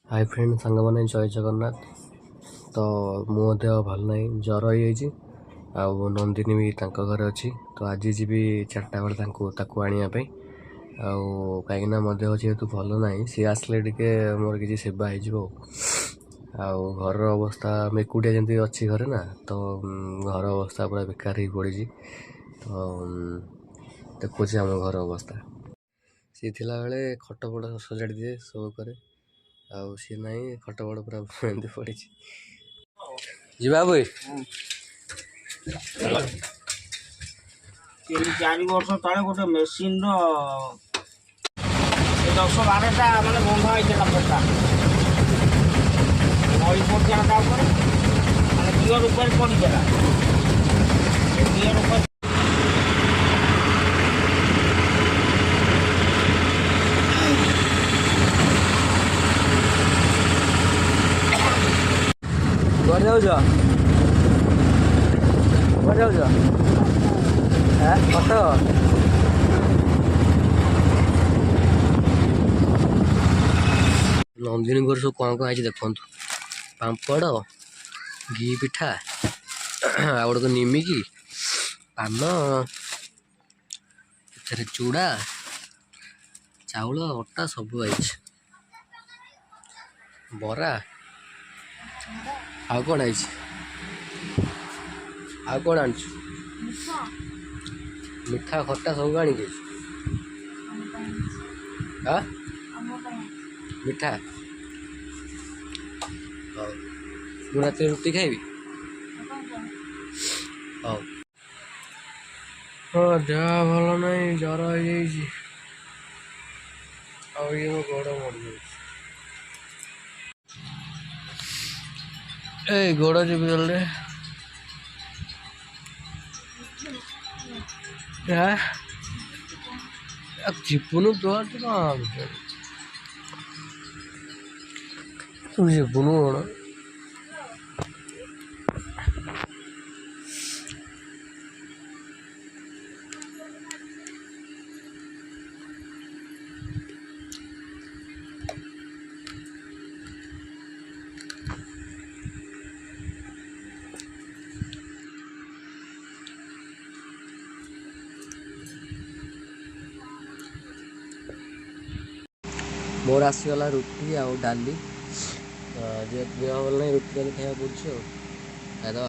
Hi friend सांग मैंने जय जगन्नाथ। तो मो देह भल ना ज्वर हो नंदिनी भी घर अच्छी। तो आज जी 4टा बेले आने कहीं मो देह जेहेतु भल ना सी आसले टे मोर किसी सेवा हो घर अवस्था मेकुटिया जमी अच्छी घरे ना। तो घर अवस्था पूरा बेकार ही पड़ी। तो देखुच आम घर अवस्था सी थिला बेले खट पट सजाड़ी दिए सब करे आउ सी ना खट पट पूरा एमती पड़ी जा भाई 3-4 ବର୍ଷ ତଳେ ଗୋଟେ ମେସିନ୍ର 10-12ଟା ମାନେ ବନ୍ଧା ହେଇଥିଲା ପଟା ନଈ ପଡ଼ିଥିଲା ତା ଉପରେ ମାନେ ପିଅର ଉପରେ ପଡ଼ିଥିଲା ପିଅର ଉପରେ जाऊ कट नंदिनी घर सब कौन कौन देखु पापड़ घी पिठा आ गए निमिकी पान चूड़ा चाउल अटा सब आई बरा आ कौन आई आ कौन आन मिठा खट्टा सब आनी मिठा मु रात रुटी खाइबी हाँ देह भल ना ज्वर हो गोड़ मर गोड़ जीवी जल्दी जीवन तो तू जीवन कौन मोर आसीगला रुटी आउ डाली जेहेतु देह भल ना रुटी डाली खाया पड़े।